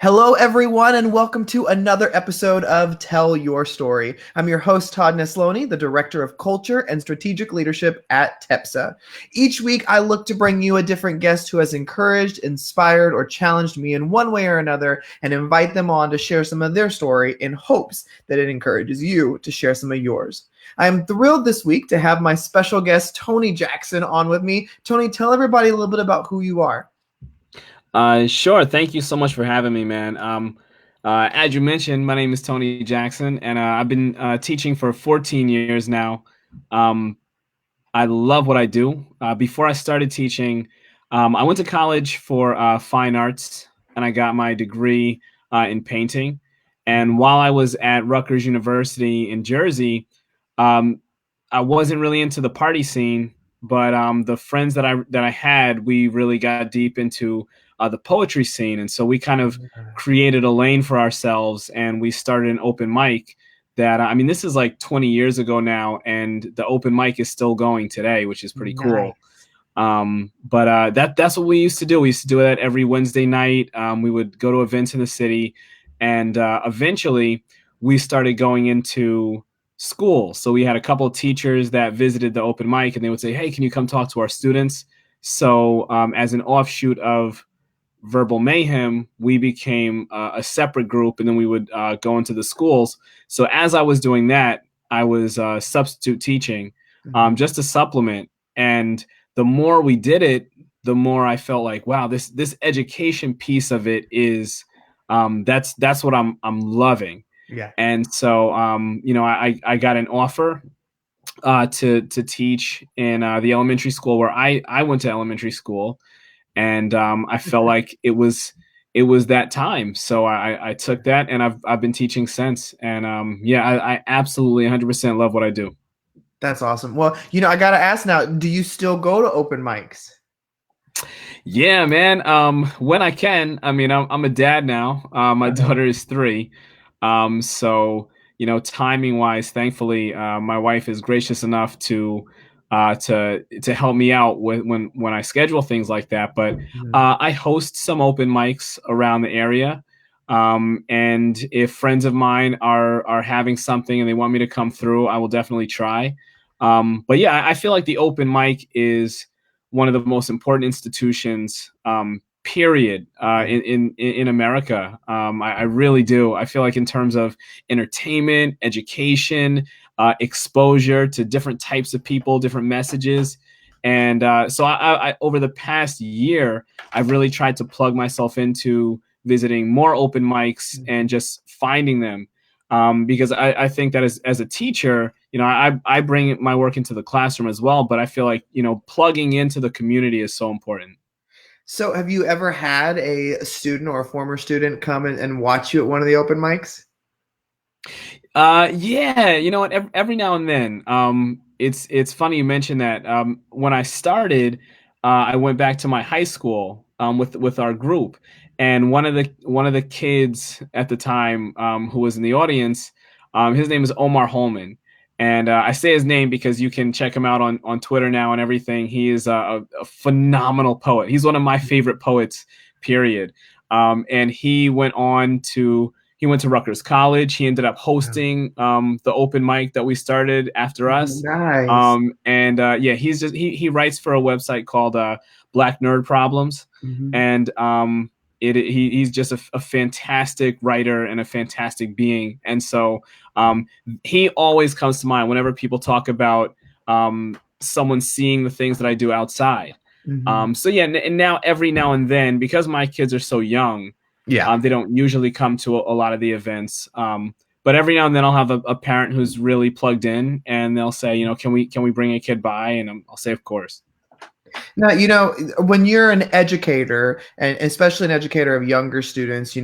Hello, everyone, and welcome to another episode of Tell Your Story. I'm your host, Todd Nesloni, the Director of Culture and Strategic Leadership at TEPSA. Each week, I look to bring you a different guest who has encouraged, inspired, or challenged me in one way or another and invite them on to share some of their story in hopes that it encourages you to share some of yours. I am thrilled this week to have my special guest, Toney Jackson, on with me. Toney, tell everybody a little bit about who you are. Sure. Thank you so much for having me, man. As you mentioned, my name is Toney Jackson, and I've been teaching for 14 years now. Um, I love what I do. Before I started teaching, I went to college for fine arts, and I got my degree in painting. And while I was at Rutgers University in Jersey, um, I wasn't really into the party scene, but the friends that I had, we really got deep into the poetry scene, and so we kind of created a lane for ourselves, and we started an open mic. That I mean, this is like 20 years ago now, and the open mic is still going today, which is pretty Nice. cool. But that's what we used to do. We used to do that every Wednesday night. We would go to events in the city, and eventually we started going into school. So we had a couple of teachers that visited the open mic, and they would say, "Hey, can you come talk to our students?" So as an offshoot of Verbal Mayhem, we became a separate group, and then we would go into the schools. So as I was doing that, I was substitute teaching Mhm. just to supplement. And the more we did it, the more I felt like, wow, this education piece of it is that's what I'm loving. Yeah. And so I got an offer to teach in the elementary school where I went to elementary school, and I felt like it was that time. So I took that, and I've been teaching since. And yeah, I absolutely 100% love what I do. That's awesome. Well, I got to ask now, do you still go to open mics? Yeah, man. When I can. I mean, I'm a dad now. My Uh-huh. daughter is 3. So timing wise, thankfully, my wife is gracious enough to help me out when I schedule things like that. But Mhm. I host some open mics around the area. And if friends of mine are having something and they want me to come through, I will definitely try. But yeah, I feel like the open mic is one of the most important institutions, period, Yeah. in America. I really do. I feel like in terms of entertainment, education, exposure to different types of people, different messages. And so I over the past year, I've really tried to plug myself into visiting more open mics Mhm. and just finding them. Because I think that as a teacher, I bring my work into the classroom as well, but I feel like, plugging into the community is so important. So, have you ever had a student or a former student come and watch you at one of the open mics? Yeah, you know what? Every now and then, it's funny you mentioned that. When I started, I went back to my high school with our group, and one of the kids at the time who was in the audience, his name is Omar Holman, and I say his name because you can check him out on Twitter now and everything. He is a phenomenal poet. He's one of my favorite poets. Period. And he went to Rutgers College. He ended up Wow. hosting the open mic that we started after us. Nice. And yeah, he writes for a website called Black Nerd Problems, Mhm. and he's just a fantastic writer and a fantastic being. And so he always comes to mind whenever people talk about someone seeing the things that I do outside. Mhm. So yeah, and now every now and then, because my kids are so young, Yeah. they don't usually come to a lot of the events. But every now and then I'll have a parent who's really plugged in, and they'll say, can we bring a kid by? And I'll say, of course. Now, when you're an educator, and especially an educator of younger students,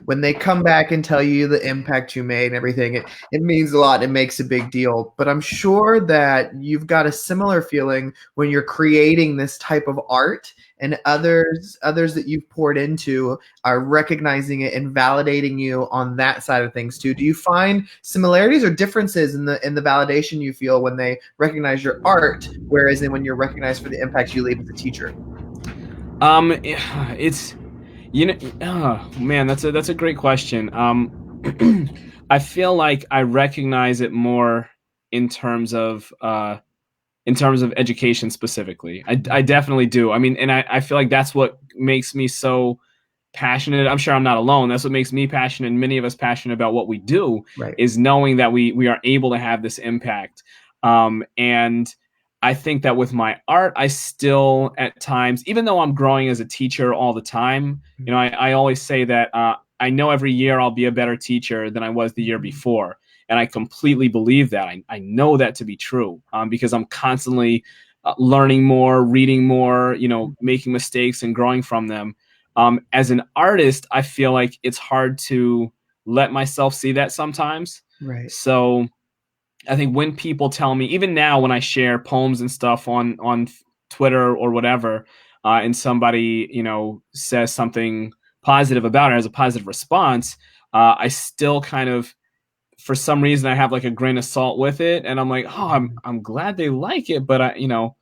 when they come back and tell you the impact you made and everything, it means a lot. It makes a big deal. But I'm sure that you've got a similar feeling when you're creating this type of art and others that you've poured into are recognizing it and validating you on that side of things too. Do you find similarities or differences in the validation you feel when they recognize your art, whereas when you're recognized for the impact you leave as a teacher? It's You know, oh, man, that's a great question. I feel like I recognize it more in terms of education specifically. I Mhm. definitely do. I mean, and I feel like that's what makes me so passionate. I'm sure I'm not alone. That's what makes me passionate, and many of us passionate about what we do, Right. is knowing that we are able to have this impact. And I think that with my art, I still at times, even though I'm growing as a teacher all the time, I always say that I know every year I'll be a better teacher than I was the year Mhm. before. And I completely believe that. I know that to be true, because I'm constantly learning more, reading more, Mhm. making mistakes and growing from them. As an artist, I feel like it's hard to let myself see that sometimes. Right. So I think when people tell me, even now when I share poems and stuff on Twitter or whatever, and somebody says something positive about it, has a positive response, I still kind of, for some reason, I have like a grain of salt with it, and I'm like, oh, Mhm. I'm glad they like it, but oh,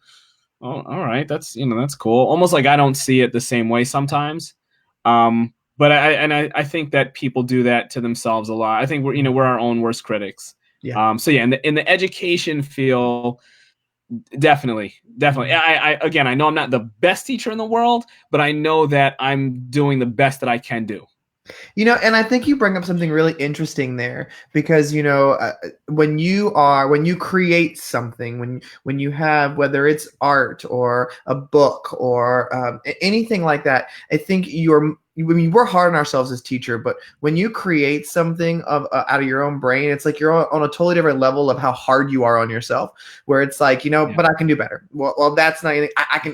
all right, that's cool. Almost like I don't see it the same way sometimes. But I think that people do that to themselves a lot. I think we're Mhm. our own worst critics. Yeah. So yeah, in the education field, definitely. Mhm. I again, I know I'm not the best teacher in the world, but I know that I'm doing the best that I can do. And I think you bring up something really interesting there because when you create something, when you have, whether it's art or a book or anything like that, I think I mean, we're hard on ourselves as teacher, but when you create something out of your own brain, it's like you're on a totally different level of how hard you are on yourself. Where it's like, Yeah. but I can do better. Well, that's not anything.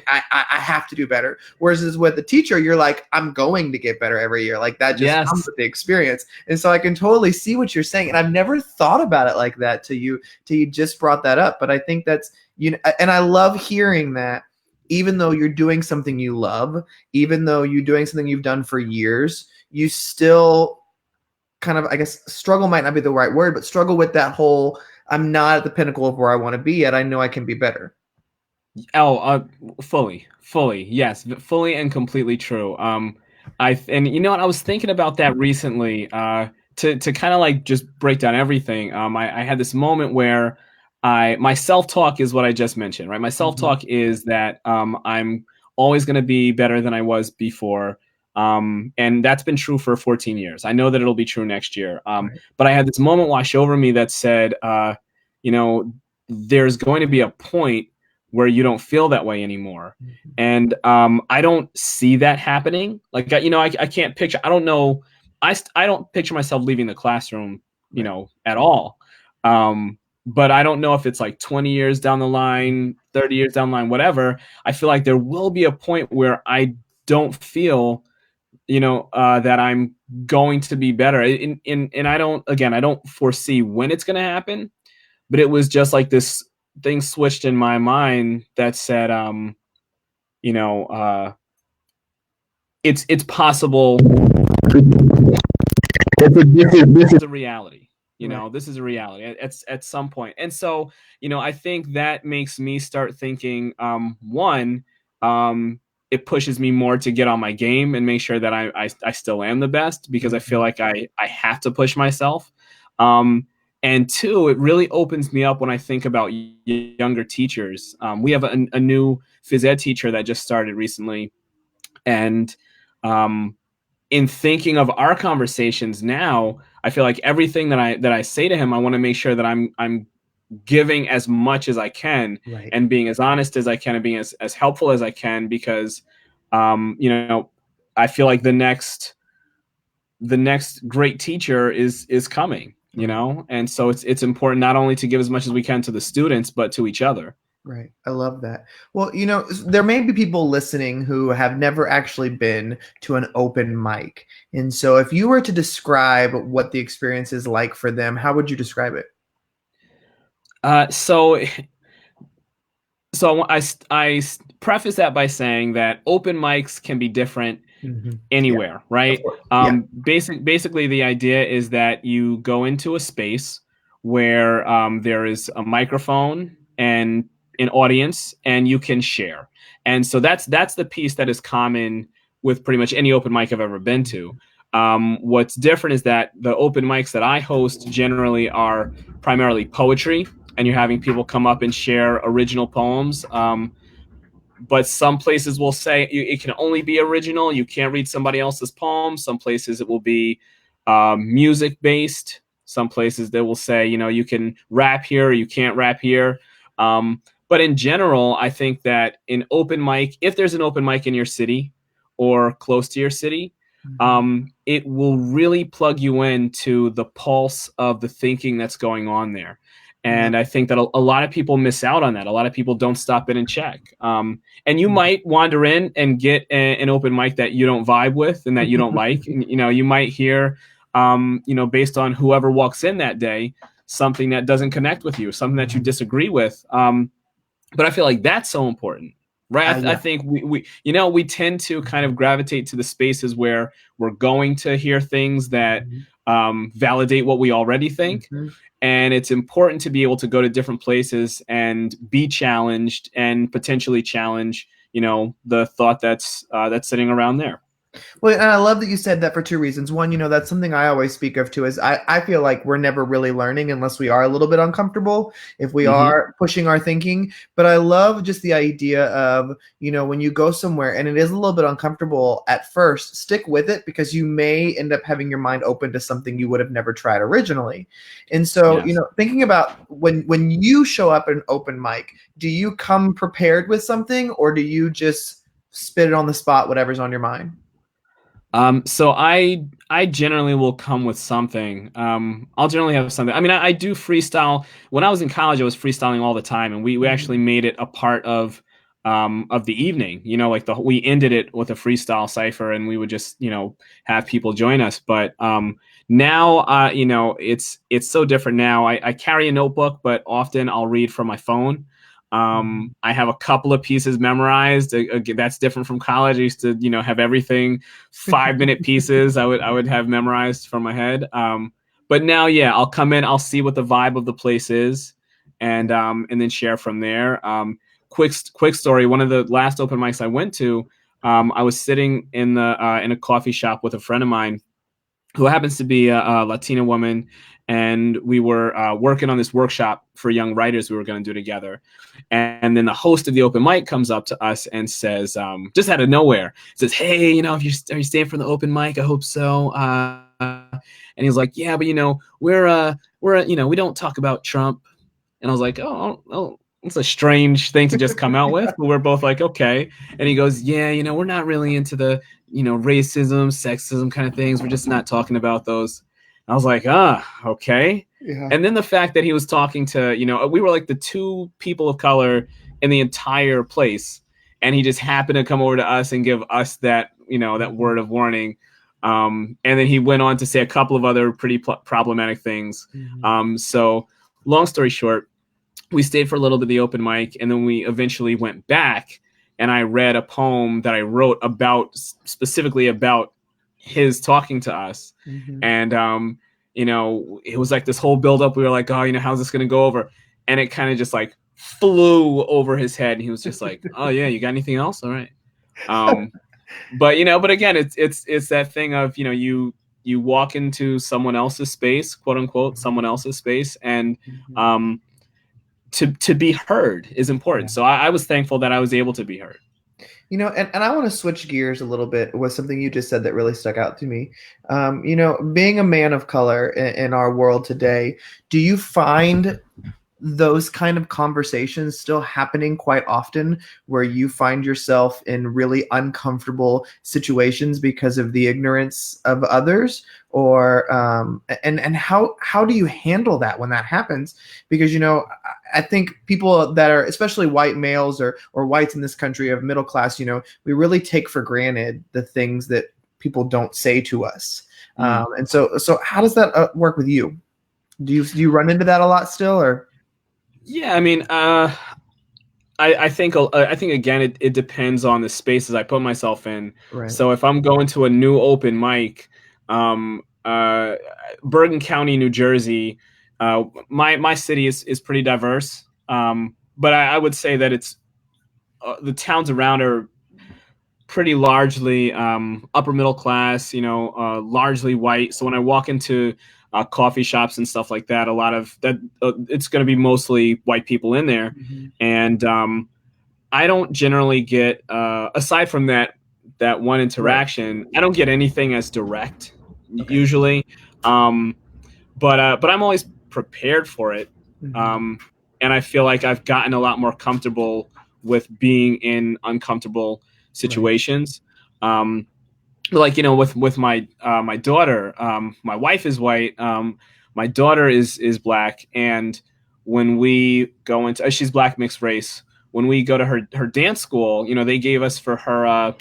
I have to do better. Whereas with the teacher, you're like, I'm going to get better every year. Like that just comes Yes. with the experience. And so I can totally see what you're saying. And I've never thought about it like that till you just brought that up. But I think that's, and I love hearing that even though you're doing something you love, even though you're doing something you've done for years, you still kind of, I guess, struggle might not be the right word, but struggle with that whole, I'm not at the pinnacle of where I want to be yet. I know I can be better. Oh, fully, yes, fully and completely true. And you know what? I was thinking about that recently. To kind of like just break down everything. I had this moment where my self talk is what I just mentioned, right? My self Mhm. talk is that I'm always going to be better than I was before. And that's been true for 14 years. I know that it'll be true next year. Right. But I had this moment wash over me that said, you know, there's going to be a point where you don't feel that way anymore. Mhm. And I don't see that happening. Like, I can't picture, I don't know. I don't picture myself leaving the classroom, Right. at all. Um, but I don't know if it's like 20 years down the Mhm. line, 30 years down the line, whatever. I feel like there will be a point where I don't feel, that I'm going to be better. And I don't foresee when it's going to happen, but it was just like this thing switched in my mind that said, you know, uh, it's possible. This is a reality. Right. This is a reality at some point. And so, I think that makes me start thinking, one, um, it pushes me more to get on my game and make sure that I still am the best, because I feel Mhm. like I have to push myself. Um, and two, it really opens me up when I think about younger teachers. We have a new phys ed teacher that just started recently, and um, in thinking of our conversations now, I feel like everything that I say to him, I want to make sure that I'm giving as much as I can, Right. and being as honest as I can, and being as helpful as I can, because um, you know, I feel like the next great teacher is coming, Right. and so it's important not only to give as much as we can to the students, but to each other. Right. I love that. Well, there may be people listening who have never actually been to an open mic. And so if you were to describe what the experience is like for them, how would you describe it? So I preface that by saying that open mics can be different Mhm. Yeah, anywhere, of right? course. Yeah. Basically, the idea is that you go into a space where there is a microphone and an audience, and you can share. And so that's the piece that is common with pretty much any open mic I've ever been to. What's different is that the open mics that I host generally are primarily poetry, and you're having people come up and share original poems. But some places will say it can only be original. You can't read somebody else's poem. Some places it will be music based. Some places they will say, you can rap here or you can't rap here. But in general, I think that an open mic, if there's an open mic in your city or close to your city, Mhm. it will really plug you into the pulse of the thinking that's going on there. Yeah. And I think that a lot of people miss out on that. A lot of people don't stop in and check. And you Yeah. might wander in and get an open mic that you don't vibe with and that you don't like. And, you might hear, based on whoever walks in that day, something that doesn't connect with you, something that you Mhm. disagree with. But I feel like that's so important, right? I Yeah. think we tend to kind of gravitate to the spaces where we're going to hear things that Mhm. validate what we already think. Mhm. And it's important to be able to go to different places and be challenged and potentially challenge, the thought that's sitting around there. Well, and I love that you said that for two reasons. One, that's something I always speak of too, is I feel like we're never really learning unless we are a little bit uncomfortable, if we Hmm. are pushing our thinking. But I love just the idea of, when you go somewhere and it is a little bit uncomfortable at first, stick with it because you may end up having your mind open to something you would have never tried originally. And so, Yes. thinking about when you show up at an open mic, do you come prepared with something or do you just spit it on the spot, whatever's on your mind? So I generally will come with something. I'll generally have something. I mean, I do freestyle. When I was in college, I was freestyling all the time, and we actually Mhm. made it a part of the evening. Like we ended it with a freestyle cipher, and we would just have people join us. But now, it's so different now. I carry a notebook, but often I'll read from my phone. Mhm. I have a couple of pieces memorized. That's different from college. I used to, have everything 5 minute pieces I would have memorized from my head. But now, yeah, I'll come in, I'll see what the vibe of the place is, and then share from there. Quick story. One of the last open mics I went to, I was sitting in a coffee shop with a friend of mine who happens to be a Latina woman, and we were working on this workshop for young writers we were going to do together. And then the host of the open mic comes up to us and says, just out of nowhere, says, "Hey, if are you staying for the open mic? I hope so." And he's like, "Yeah, but we're we don't talk about Trump." And I was like, oh, it's a strange thing to just come out with. But we're both like, okay. And he goes, yeah, we're not really into the, racism, sexism kind of things. We're just not talking about those. And I was like, okay. Yeah. And then the fact that he was talking to, we were like the two people of color in the entire place. And he just happened to come over to us and give us that, that Mhm. word of warning. And then he went on to say a couple of other pretty problematic things. Mhm. So long story short, we stayed for a little bit of the open mic, and then we eventually went back, and I read a poem that I wrote about specifically about his talking to us. Mhm. And it was like this whole buildup. We were like, oh, how's this gonna go over? And it kind of just like flew over his head, and he was just like, oh yeah, you got anything else? All right. um but again, it's that thing of you walk into someone else's space, quote unquote, someone else's space, and Mhm. um to be heard is important. Yeah. So I was thankful that I was able to be heard. And I want to switch gears a little bit with something you just said that really stuck out to me. Being a man of color in our world today, do you find those kind of conversations still happening quite often where you find yourself in really uncomfortable situations because of the ignorance of others or and how do you handle that when that happens because I think people that are especially white males or whites in this country of middle class we really take for granted the things that people don't say to us Mm. and so how does that work with you do you run into that a lot still or Yeah, I mean, I think again it depends on the spaces I put myself in. right. So if I'm going to a new open mic, um, uh, Bergen County, New Jersey, my city is pretty diverse. But I would say that it's the towns around are pretty largely upper middle class, largely white. So when I walk into coffee shops and stuff like that, a lot of that, it's going to be mostly white people in there. Mhm. And I don't generally get, aside from that one Right. interaction, I don't get anything as direct Okay. usually. Um, but I'm always prepared for it. Mhm. Um, and I feel like I've gotten a lot more comfortable with being in uncomfortable Right. situations. Um, like with my daughter, my wife is white, my daughter is black, and when we go into she's black mixed race. When we go to her dance school, they gave us for her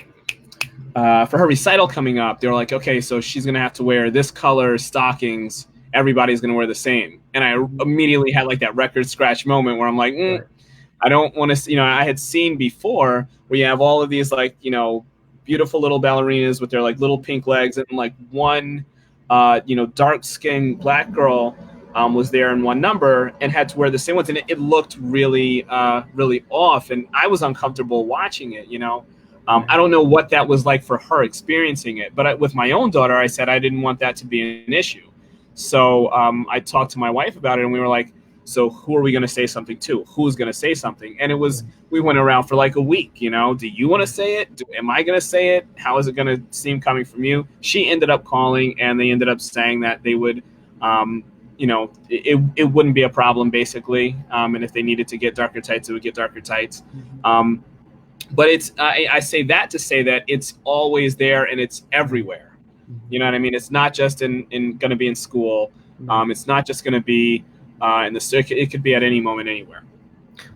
recital coming up, they were like, okay, so she's gonna have to wear this color stockings. Everybody's gonna wear the same. And I Mhm. immediately had like that record scratch moment where I'm like, Right. I don't want to. I had seen before where you have all of these like beautiful little ballerinas with their like little pink legs, and like one dark skinned black girl was there in one number and had to wear the same ones, and it looked really really off, and I was uncomfortable watching it. I Right. don't know what that was like for her experiencing it, but with my own daughter, I said I didn't want that to be an issue. So I talked to my wife about it, and we were like, so who are we going to say something to? Who's going to say something? And it was, Right. we went around for like a week. Do you want to Right. say it? Am I going to say it? How is it going to seem coming from you? She ended up calling, and they ended up saying that they would, it wouldn't be a problem basically. And if they needed to get darker tights, it would get darker tights. Mhm. Um, but I say that to say that it's always there and it's Right. everywhere. You Mhm. know what I mean? It's not just in going to be in school. Right. It's not just going to be in the circuit. It could be at any moment, anywhere.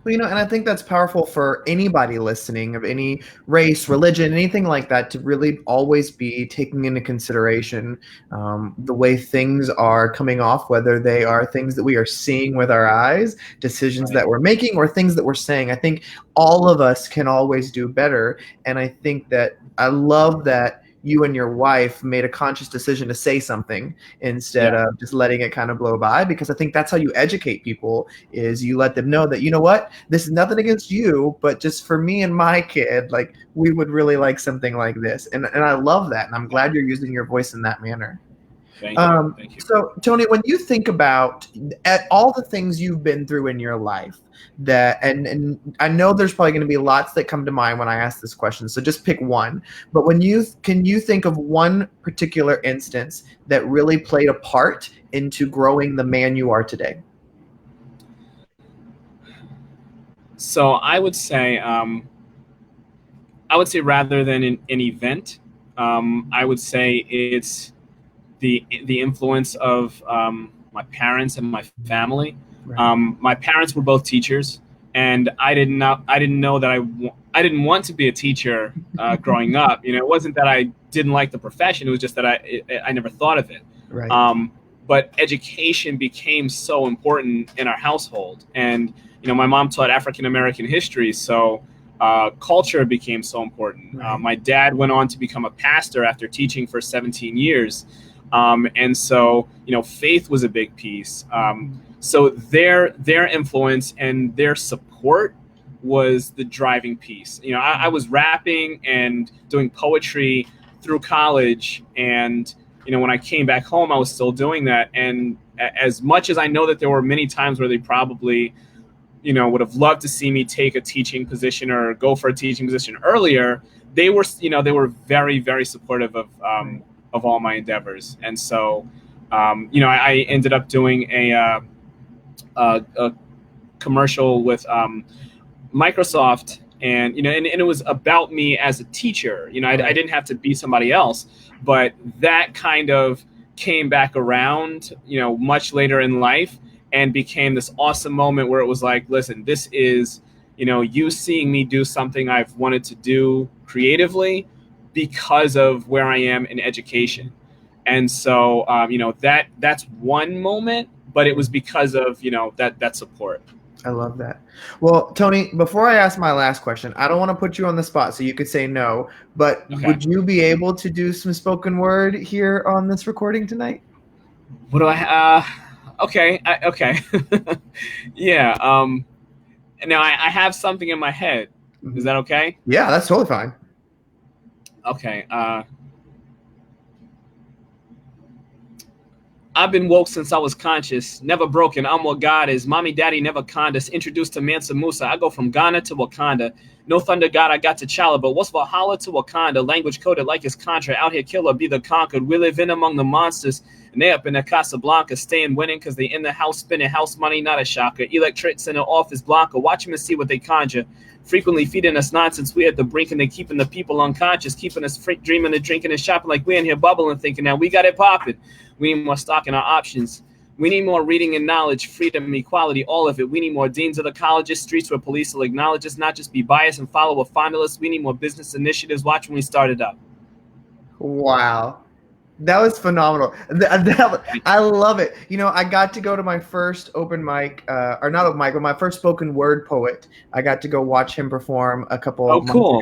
Well, and I think that's powerful for anybody listening of any race, religion, anything like that, to really always be taking into consideration the way things are coming off, whether they are things that we are seeing with our eyes, decisions Right. that we're making, or things that we're saying. I think all of us can always do better. And I think that I love that you and your wife made a conscious decision to say something instead Yeah. of just letting it kind of blow by, because I think that's how you educate people, is you let them know that, you know what, this is nothing against you, but just for me and my kid, like, we would really like something like this. And I love that. And I'm Yeah. glad you're using your voice in that manner. Thank you. Thank you. So Tony, when you think about at all the things you've been through in your life, that and I know there's probably going to be lots that come to mind when I ask this question, so just pick one. But can you think of one particular instance that really played a part into growing the man you are today? So I would say rather than an event, I would say it's the influence of my parents and my family. Right. My parents were both teachers, and I didn't know that I didn't want to be a teacher growing up. It wasn't that I didn't like the profession; it was just that I never thought of it. Right. Um, but education became so important in our household, and my mom taught African American history, so culture became so important. Right. My dad went on to become a pastor after teaching for 17 years. And so, faith was a big piece. Mhm. So their influence and their support was the driving piece. I Right. was rapping and doing poetry through college, and when I came back home, I was still doing that. And as much as I know that there were many times where they probably would have loved to see me take a teaching position or go for a teaching position earlier, they were very, very supportive Right. of all my endeavors. And so, I ended up doing a commercial with Microsoft, and and it was about me as a teacher. I Right. didn't have to be somebody else, but that kind of came back around, much later in life, and became this awesome moment where it was like, listen, this is, you seeing me do something I've wanted to do creatively because of where I am in education. And so, that's one moment, but it Yeah. was because of that support. I love that. Well, Tony, before I ask my last question, I don't want to put you on the spot, so you could say no, but Okay. would you be able to do some spoken word here on this recording tonight? What do I? Okay, okay. Yeah. Now I have something in my head. Is Mhm. that okay? Yeah, that's totally fine. Okay. I've been woke since I was conscious, never broken. I'm what God is. Mommy, daddy never conned us. Introduced to Mansa Musa. I go from Ghana to Wakanda. No thunder God, I got T'Challa, but what's Valhalla to Wakanda? Language coded like it's Contra. Out here, killer, be the conquered. We live in among the monsters, and they up in the Casablanca, staying winning because they in the house spending house money, not a shocker. Electrics in the office blocker. Watch them and see what they conjure. Frequently feeding us nonsense. We at the brink and they keeping the people unconscious, keeping us dreaming and drinking and shopping like we in here bubbling, thinking now we got it popping. We need more stock in our options. We need more reading and knowledge, freedom, equality, all of it. We need more deans of the colleges, streets where police will acknowledge us, not just be biased and follow a finalist. We need more business initiatives. Watch when we start it up. Wow. That was phenomenal. I love it. You know, I got to go to my first open mic, or not open mic, but my first spoken word poet. I got to go watch him perform a couple of months ago,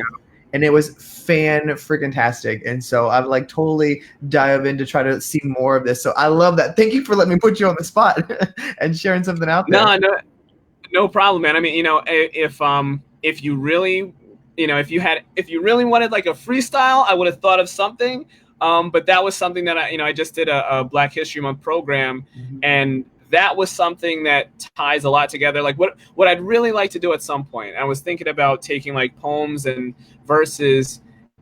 and it was fan-freaking-tastic. And so I've like totally dive in to try to see more of this. So I love that. Thank you for letting me put you on the spot and sharing something out there. No problem, man. I mean, you know, if you really, you know, if you really wanted like a freestyle, I would have thought of something. But that was something that I just did a Black History Month program, and that was something that ties a lot together. Like what I'd really like to do at some point, I was thinking about taking like poems and verses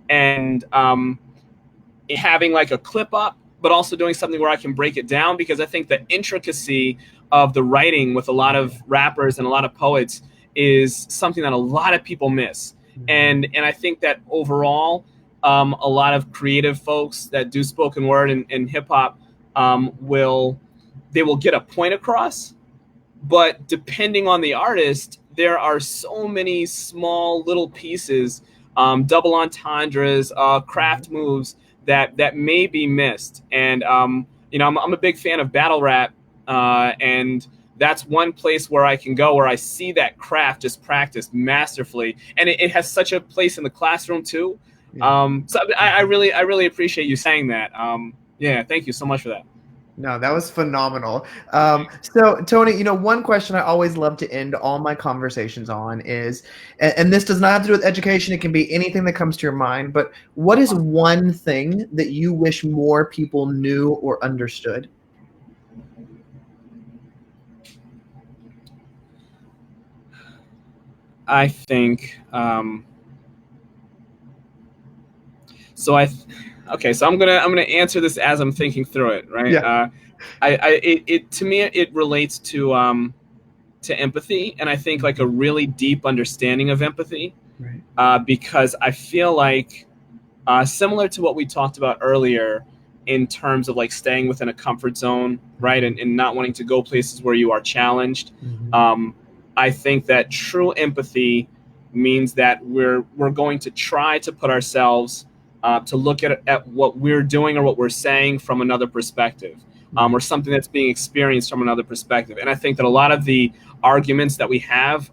and having like a clip up, but also doing something where I can break it down, because I think the intricacy of the writing with a lot of rappers and a lot of poets is something that a lot of people miss. And I think that overall, a lot of creative folks that do spoken word and hip hop will get a point across, but depending on the artist, there are so many small little pieces, double entendres, craft moves that may be missed. And you know, I'm a big fan of battle rap, and that's one place where I can go where I see that craft just practiced masterfully, and it has such a place in the classroom too. So I really appreciate you saying that. Yeah, thank you so much for that. No, that was phenomenal. So Toney, you know, one question I always love to end all my conversations on is, and this does not have to do with education, it can be anything that comes to your mind, but what is one thing that you wish more people knew or understood? I think, okay, so I'm gonna answer this as I'm thinking through it, right? Yeah. To me it relates to empathy, and I think like a really deep understanding of empathy, right. Because I feel like similar to what we talked about earlier in terms of like staying within a comfort zone, right, and not wanting to go places where you are challenged. I think that true empathy means that we're going to try to put ourselves to look at what we're doing or what we're saying from another perspective, or something that's being experienced from another perspective. And I think that a lot of the arguments that we have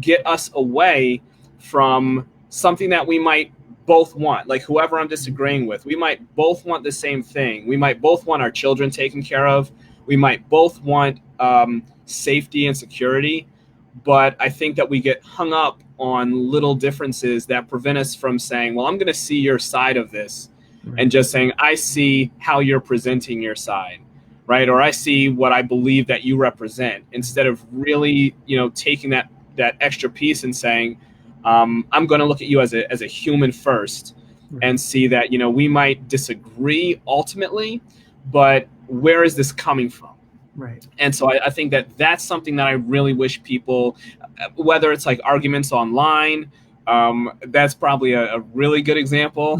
get us away from something that we might both want. Like whoever I'm disagreeing with, we might both want the same thing. We might both want our children taken care of. We might both want safety and security. But I think that we get hung up on little differences that prevent us from saying, well, I'm going to see your side of this, and just saying, I see how you're presenting your side, right? Or I see what I believe that you represent, instead of really, you know, taking that extra piece and saying, I'm going to look at you as a human first, and see that, you know, we might disagree ultimately, but where is this coming from? Right. And so I think that that's something that I really wish people, whether it's like arguments online, that's probably a really good example,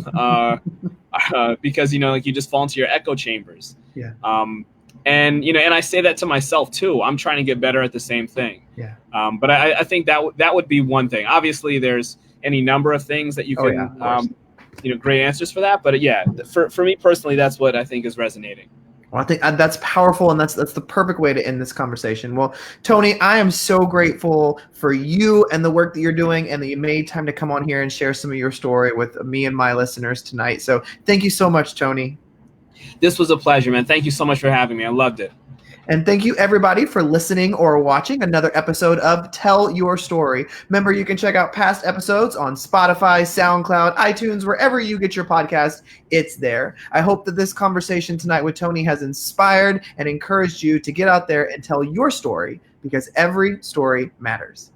because, you know, like you just fall into your echo chambers. Yeah. And, you know, and I say that to myself too. I'm trying to get better at the same thing. Yeah. But I think that would be one thing. Obviously, there's any number of things that you can, you know, great answers for that. But yeah, for me personally, that's what I think is resonating. Well, I think that's powerful, and that's the perfect way to end this conversation. Well, Toney, I am so grateful for you and the work that you're doing, and that you made time to come on here and share some of your story with me and my listeners tonight. So thank you so much, Toney. This was a pleasure, man. Thank you so much for having me. I loved it. And thank you everybody for listening or watching another episode of Tell Your Story. Remember, you can check out past episodes on Spotify, SoundCloud, iTunes, wherever you get your podcast, it's there. I hope that this conversation tonight with Toney has inspired and encouraged you to get out there and tell your story, because every story matters.